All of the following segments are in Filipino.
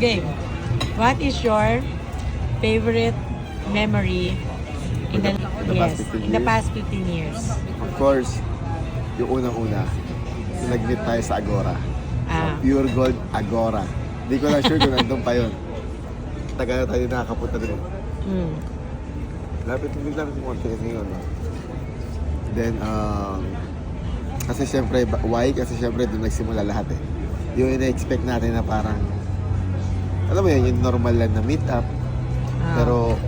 Game. What is your favorite memory in the past 15 years? Of course, yung unang-una, yung nag-meet tayo sa Agora. Pure Gold Agora. Hindi ko lang sure kung nandun pa yun. Tagal na tayo nakakapunta din. Lapit yung konti ngayon. No? Then, kasi syempre, why? Kasi syempre doon nagsimula lahat eh. Yung ina-expect natin na parang, alam mo yun, yung normal lang na meet up. Pero,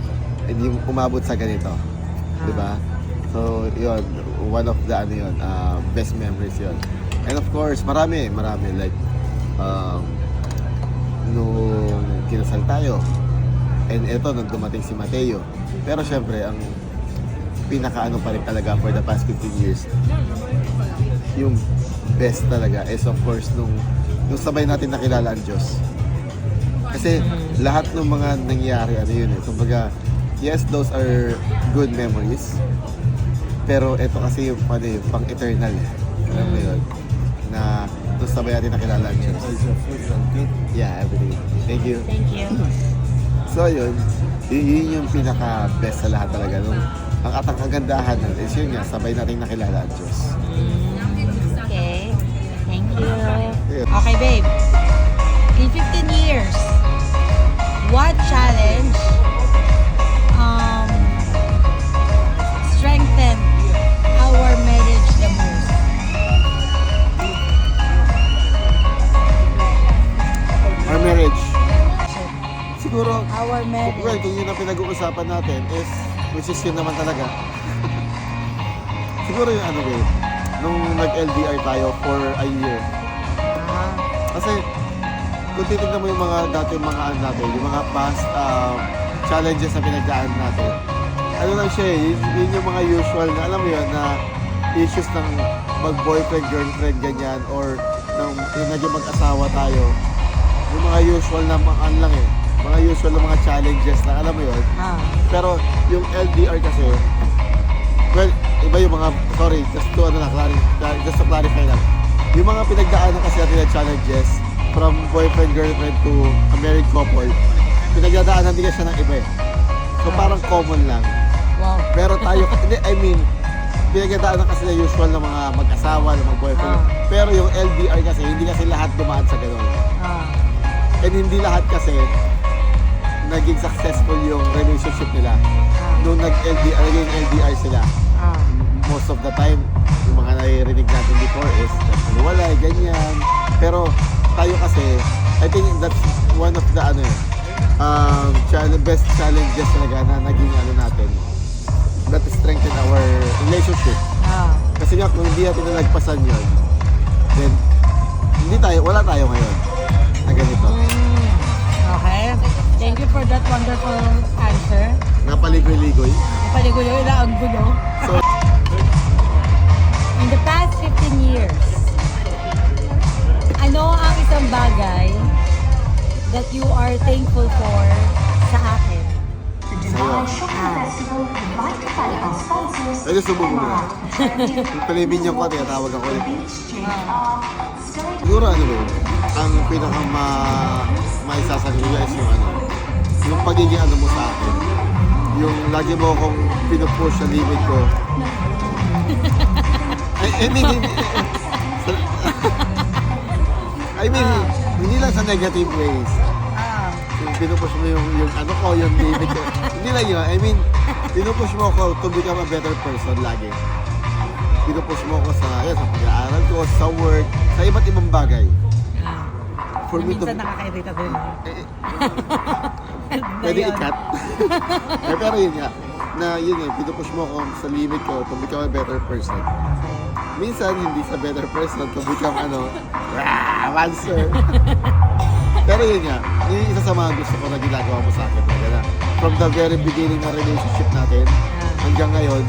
hindi umabot sa ganito. Diba? So, yun, one of the, best memories yun. And of course, marami. Like, nung kinasal tayo. And eto, nung dumating si Mateo. Pero syempre, ang pinaka-ano pa rin talaga for the past 15 years, yung best talaga is of course, nung sabay natin nakilala ang Diyos. Kasi lahat ng mga nangyari, kumbaga, yes, those are good memories. Pero ito kasi yung pang-eternal. Alam mo yun? Na nung sabay natin nakilala ang Diyos. Yeah, everything. Thank you. Thank you. So yun yung pinaka-best sa lahat talaga. Ang atang kagandahan nun is yun nga, sabay nating nakilala ang Diyos. Okay. Thank you. Okay, babe. In 15 years, what challenge strengthened our marriage the most? Our marriage. Siguro, Our marriage. well, kung yun ang pinag-uusapan natin is, which is yun naman talaga. Siguro yung babe, nung nag-LDR tayo for a year. Kasi, kung titignan mo yung mga dati natin, yung mga past challenges na pinagdaan natin, ano lang siya yun yung mga usual na, alam mo yun, na issues ng mag-boyfriend, girlfriend, ganyan, or yung naging mag-asawa tayo. Yung mga usual na mga usual na mga challenges na, alam mo yun. Pero yung LDR kasi, well, iba yung mga, sorry, just to clarify lang. Yung mga pinagdaanan kasi natin na challenges, from boyfriend, girlfriend to a married couple, pinagdadaanan din siya ng iba eh. So parang common lang. Wow. Pero tayo, pinagdadaanan kasi na usual ng mga mag-asawa, ng mga boyfriend. Pero yung LDR kasi, hindi kasi lahat dumaan sa gano'n. And hindi lahat kasi naging successful yung relationship nila. Nung naging LDR sila. Most of the time, yung mga naririnig natin before is naghiwalay, ganyan. Pero tayo kasi, I think that's one of the best challenges talaga na naging natin that strengthen our relationship. Kasi nga kung hindi natin nalagpasan yun, then wala tayo ngayon na ganito. Okay. Thank you for that wonderful answer. Napaligoy-ligoy. Napaligoy na ang gulo. So, in the past 15 years, ano ang isang bagay that you are thankful for sa akin? ay gusto mo muna. Palibin niyo ko, tawag ako ulit. Siguro ang maisasabi ko is yung pagiging mo sa akin. Yung lagi mo akong pinupush sa limit ko. Hindi lang sa negative ways. Yung pinupush mo yung limit ko. Hindi lang yun. Pinupush mo ako to become a better person lagi. Pinupush mo ako sa pag-aaral ko, sa work, sa iba't ibang bagay. For me to... Minsan nakakairita din. Pwede i-cut. Pero yun nga, pinupush mo ako sa limit ko to become a better person. Minsan, hindi sa better person to become monster. Pero yun nga, yun yung isa sa mga gusto ko na ginagawa mo sa akin. From the very beginning ng relationship natin, hanggang ngayon,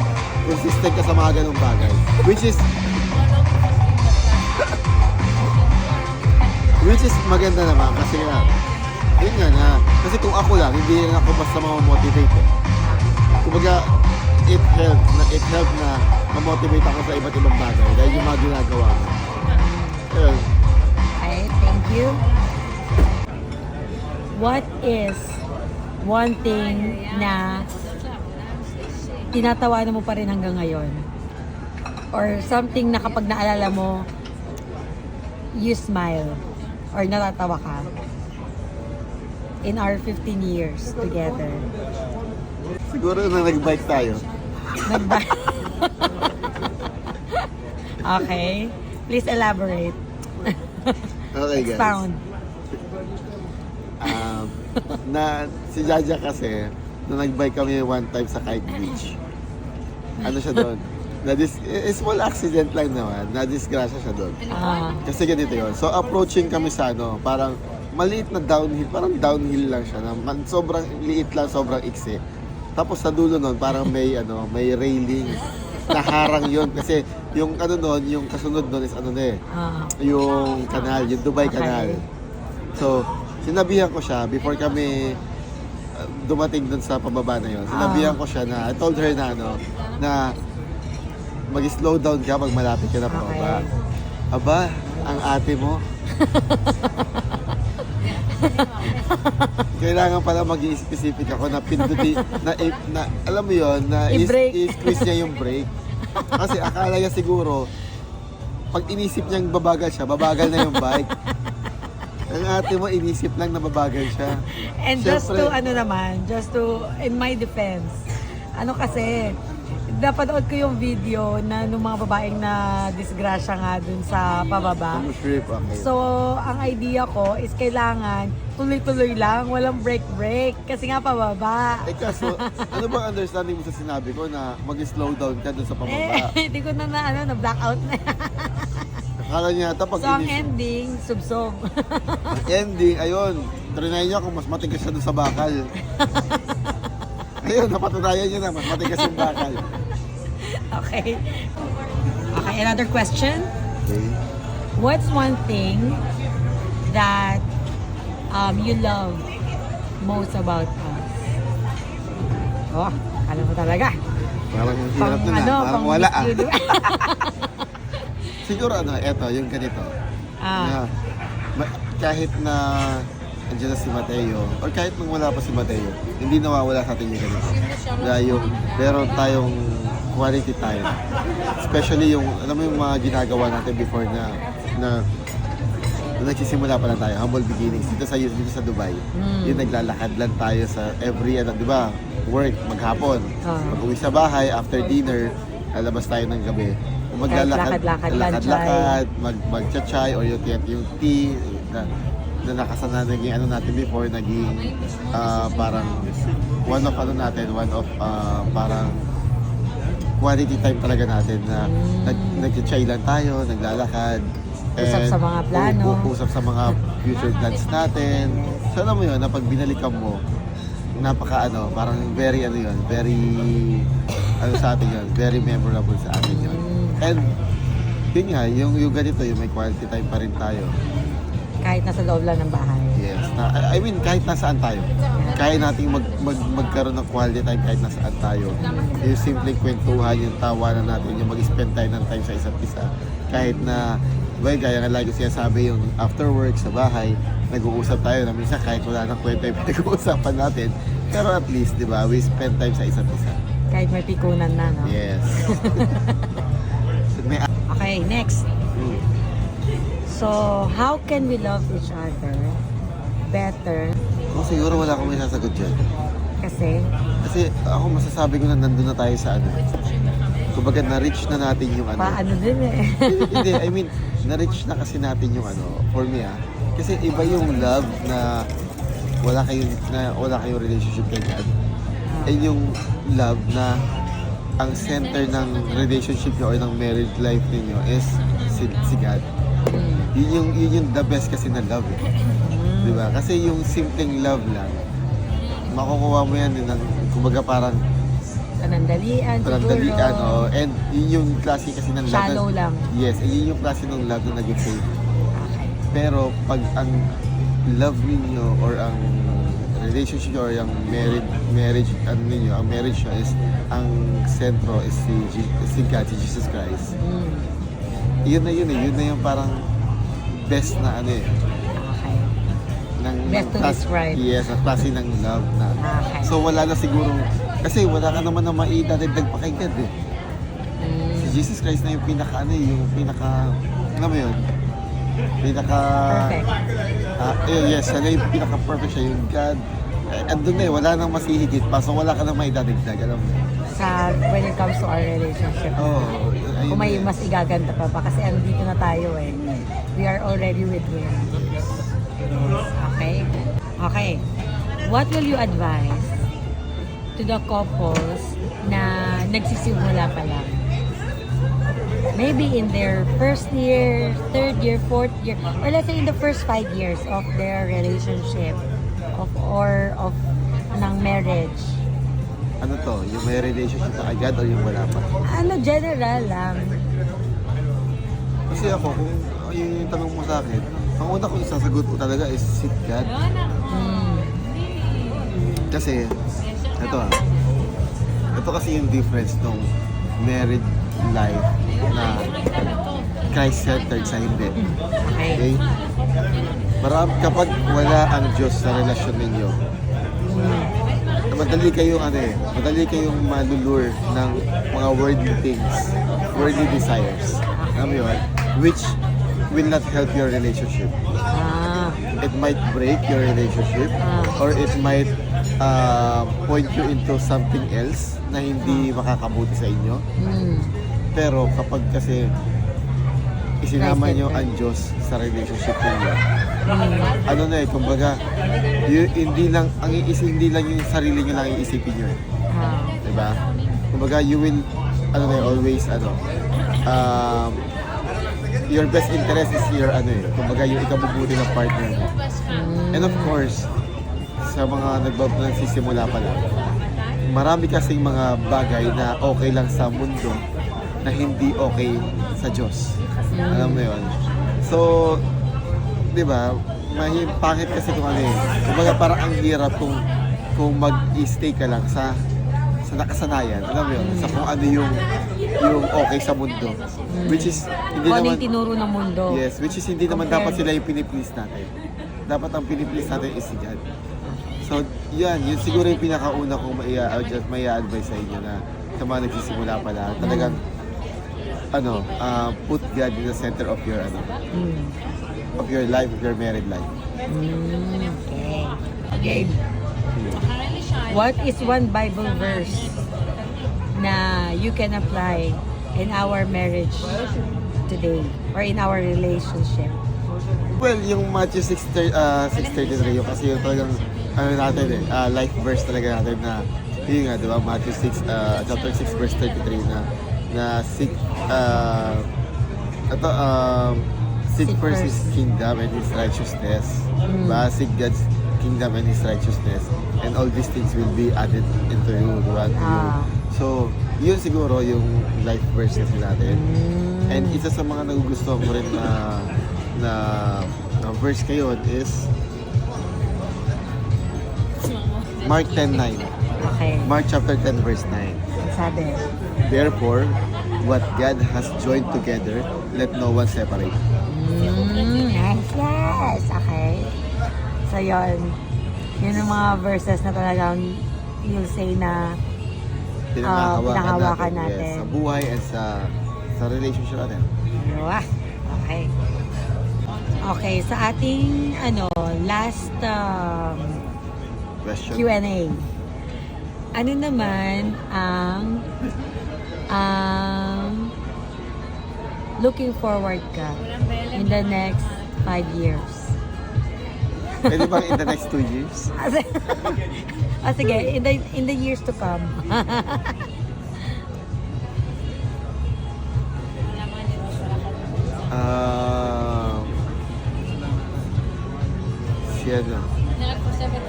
consistent ka sa mga ganung bagay. Which is maganda naman kasi yun nga kasi kung ako lang, hindi rin ako basta ma-motivate eh. Kumbaga, it helped na ma-motivate ako sa iba't ibang bagay dahil yung mga ginagawa ko. Ayun. Okay, thank you. what is one thing na tinatawanan mo pa rin hanggang ngayon? Or something na kapag naalala mo, you smile or natatawa ka in our 15 years together? Siguro na nag-bike tayo. Nagba- Okay. Please elaborate. Okay, guys. Expound. Na si Jaja kasi, nung nag-bike kami one time sa Kite Beach. Ano siya doon? Small accident lang naman. Na-disgrasya siya doon. Ah, Kasi ganito yun. So approaching kami sa ano, parang maliit na downhill, parang downhill lang siya. Sobrang liit lang, sobrang iksi. Tapos sa dulo nun, parang may railing. Naharang yun. Kasi yung ano nun, yung kasunod nun is ano na eh. Yung kanal, yung Dubai Okay. Canal. So, sinabihan ko siya before kami dumating dun sa pababa na yun. Sinabihan ko siya na, I told her na na mag-slow down ka pag malapit ka na pababa. Okay. Aba, ang ate mo. Kailangan pala mag-i-specific ako na pinduti, na alam mo yun, na I-brake. i-squeeze niya yung brake. Kasi akala niya siguro, pag inisip niyang babagal siya, babagal na yung bike. Ang ate mo, inisip lang na babagal siya. And Siyempre, just to, in my defense, kasi, napanood ko yung video na nung mga babaeng na disgrasya nga dun sa pababa. Trip, okay. So, ang idea ko is kailangan tuloy-tuloy lang, walang break-break. Kasi nga pababa. Kaso, ano bang understanding mo sa sinabi ko na mag-slow down ka dun sa pababa? Hindi ko na na-blackout na. Akala niya ata pag So, ang ending, subsob. ending, ayun, trinay niya kung mas matigas siya dun sa bakal. Ayun, napatunayan niya na, mas matigas yung bakal. Okay. Okay, another question. Okay. What's one thing that you love most about us? Oh, alam mo talaga. Parang ang hirap na parang wala Miss You Do. Siguro eto, yung ganito. Na, kahit na andiyan na si Mateo, or kahit nung wala pa si Mateo, hindi nawawala sa atin yung ganito. Na yung, meron tayong quality time. Especially yung, alam mo yung mga ginagawa natin before na nagsisimula pa lang tayo, humble beginnings, dito sa Dubai. Yung naglalakad lang tayo sa every, di ba, work, maghapon. Pag-uwi sa bahay, after dinner, lalabas tayo ng gabi. Lakad-lakad, mag-chachay, or yung tea, na nakasana naging natin before, naging parang one of parang quality time talaga natin na nag-chai lang tayo, naglalakad, Usap sa mga plano. Usap sa mga future plans natin. So alam mo yun, na pag binalikan mo, parang very sa atin yun, very memorable sa atin yun. And yun nga, yung ganito, yung may quality time pa rin tayo. Kahit nasa loob lang ng bahay. Yes. I mean, kahit nasaan tayo. Kaya nating magkaroon ng quality time kahit nasaan tayo. Yung simpleng kwentuhan, yung tawanan natin, yung mag-spend tayo ng time sa isa't isa. Kahit na, gaya nga lagi siya sabi, yung after work sa bahay, nag-uusap tayo na minsan kahit wala nang kwenta yung pinag-uusapan natin. Pero at least, di ba, we spend time sa isa't isa. Kahit may pikunan na, no? Yes. Okay, next. So, how can we love each other better? Siguro wala akong may sasagot dyan. Kasi ako masasabi ko na nandun na tayo sa kumbaga na-reach na natin yung Paano din eh. Hindi, I mean, na-reach na kasi natin yung for me Kasi iba yung love na wala kayong relationship kay God. And yung love na ang center ng relationship niyo or ng married life niyo is si God. Yun yung the best kasi na love eh. Di ba? Kasi yung simpleng love lang, makukuha mo yan ng, kumbaga parang Panandalian, siguro. And yun yung klase kasi ng love. Shallow lang. Yes, yun yung klase ng love na nag-faith. Okay. Pero pag ang love ninyo or ang relationship nyo or yung marriage ninyo, ang marriage nyo is, ang sentro is si God, si Jesus Christ. Yun na yung parang best na Okay. Best to describe. Yes, ang klase ng love na. Okay. So wala na siguro, kasi wala ka naman na maidadagdag pa kay God eh. Si Jesus Christ na yung pinaka, alam mo yun? Pinaka... Perfect. Yes, siya na yung pinaka-perfect, siya yung God. Andun na eh, wala nang mas hihigit pa, so wala ka nang maidadagdag, alam mo. When it comes to our relationship. Oo. Kung may mas igaganda pa kasi andito na tayo eh. We are already with Him. Yes. Okay? Okay. What will you advise to the couples na nagsisimula pa lang? Maybe in their first year, third year, fourth year, or let's say in the first 5 years of their relationship of ng marriage. Ano to? Yung may relationship na agad o yung wala pa? Ano, general lang. Kasi ako, kung yung tanong mo sa akin, ang una kong isasagot ko talaga is seek God. Kasi, ito kasi yung difference ng married life na Christ-centered sa hindi. Okay? Kapag wala ang Diyos sa relasyon ninyo, madali kayong malulure ng mga worldly things, worldly desires. Alam mo yun? Which will not help your relationship. It might break your relationship or it might point you into something else na hindi makakabuti sa inyo. Pero kapag kasi isinama nyo ang Diyos sa relationship niyo, ano na eh, kumbaga, hindi lang yung sarili nyo lang iisipin nyo eh. Diba? Kumbaga, you will, always, your best interest is your, kumbaga, yung ikabubuti ng partner mo. And of course, sa mga nagsisimula pa lang, marami kasing mga bagay na okay lang sa mundo na hindi okay sa Diyos. Alam mo yun? So, di ba, pangit kasi kung kumbaga parang ang hirap kung mag-stay ka lang sa nakasanayan. Alam mo yun? Sa kung ano yung okay sa mundo. Which is, hindi Kung ano naman... yung tinuro ng mundo. Yes, which is hindi naman dapat sila yung piniplease natin. Dapat ang piniplease natin is si God. So, yun siguro yung pinakauna kong may advice sa inyo na sa mga nagsisimula pa lang. Talagang, put God in the center of your, of your life, of your married life. Okay. What is one Bible verse na you can apply in our marriage today or in our relationship? Well, yung Matthew 6:33 yung kasi yung talagang life verse talaga natin na yun nga, di ba? Matthew 6, chapter 6 verse 33 na seek first His kingdom and His righteousness. Diba? Seek God's kingdom and His righteousness and all these things will be added into you, diba? To you. So, yun siguro yung life verse kasi natin. And isa sa mga nagugustuhan ko rin na verse kayo is Mark 10:9. Okay. Mark chapter 10 verse 9. Sabi. Therefore, what God has joined together, let no one separate. Yes. Okay. So, yun yung mga verses na talagang you'll say na pinanghawakan natin. Yes, sa buhay at sa relationship natin. Okay. Okay, sa ating last Question. Q&A. Ano naman ang looking forward ka in the next 5 years? Pwede bang in the next 2 years? Sige, in the years to come.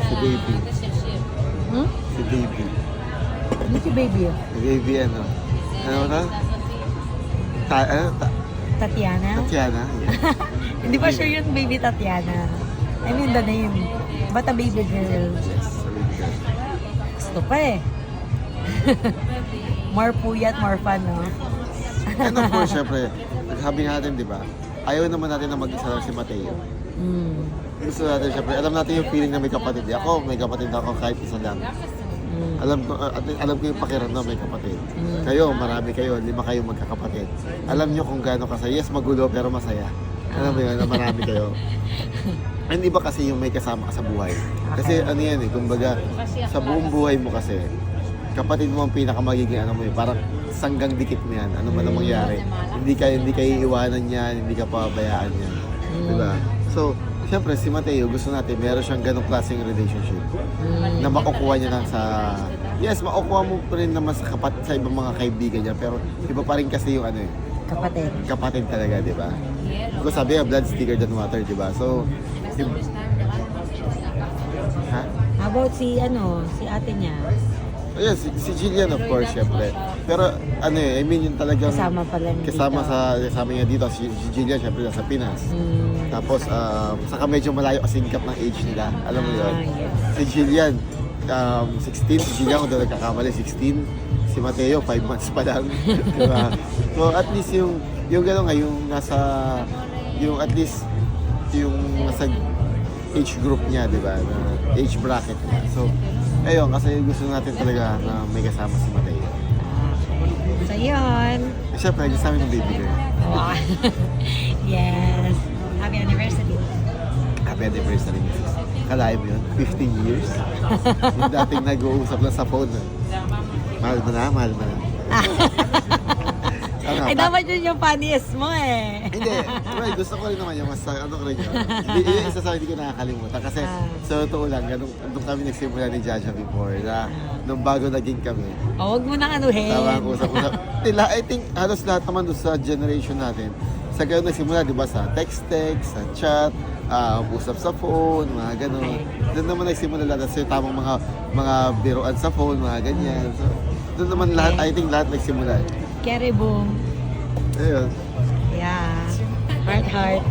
Si Baby. Si Baby. Ano si Baby? Si Baby Ano na? Tatiana? Tatiana? Yeah. Hindi pa sure yun, Baby Tatiana. I mean the name. But a baby girl. Yes, a baby girl. Gusto pa eh. More puyat, more fun, no? And of course, syempre, sabi natin, di ba? Ayaw naman natin na mag-isa lang si Mateo. gusto natin, syempre, alam natin yung feeling na may kapatid. Ako, may kapatid ako kahit isa lang. Alam ko yung pakiramdam may kapatid. Kayo, marami kayo, 5 kayo magkakapatid. Alam nyo kung gaano kasaya. Yes, magulo pero masaya. Alam mo yun, na marami kayo. And iba kasi yung may kasama ka sa buhay. Kasi ano yan eh, kumbaga, sa buong buhay mo kasi, kapatid mo ang pinakamagiging ano mo yun, parang sanggang dikit mo yan, ano man ang mangyari. Hindi kayo iiwanan yan, hindi ka pabayaan yan. Diba? So, siyempre si Mateo, gusto natin, meron siyang ganong klaseng relationship na makukuha niya lang sa... Yes, makukuha mo pa rin naman sa ibang mga kaibigan niya, pero iba pa rin kasi yung ano eh, Kapatid. kapatid talaga, di ba? Kung sabi nga, blood thicker than water, di ba? So, ha? How about si ate niya? Yes, si Jillian of course, syempre. Pero ano eh, I mean yung talagang Kasama pala niya kasama niya dito, si Jillian syempre nasa Pinas. Tapos, saka medyo malayo kasi yung ng age nila. Alam mo yun? Yes. Si Jillian, 16. Si Jillian, kung doon nagkakamali, 16. Si Mateo, 5 months pa lang. Diba? So, at least yung gano'n nga, yung at least, yung nasa age group niya, di ba? Na age bracket niya. So, ayun, kasi gusto natin talaga na may kasama si Mateo. So, yun. Siyempre, gusto namin ng baby girl. Wow. Yes. Happy anniversary. Happy anniversary, Mrs. Kalahin mo yun? 15 years? Yung dating nag-uusap lang sa phone. Mahal mo na. Ay, dapat yun yung funniest mo eh. Hindi. Well, gusto ko rin naman yung mas ano ko rin yun. Yung isa sa hindi ko nakakalimutan. Kasi sa totoo lang, ganun kami nagsimula ni Jaja before. Na, nung bago naging kami. Huwag mo nang anuhin. Tama, usap-usap. I think halos lahat naman doon sa generation natin. Sa ganun nagsimula, di ba? Sa text, sa chat, usap sa phone, mga ganun. Doon naman nagsimula lahat. Kasi tamang mga biroan sa phone, mga ganyan. So, doon naman lahat, I think lahat nagsimula. Carry boom. Ayun. Yeah. Heart.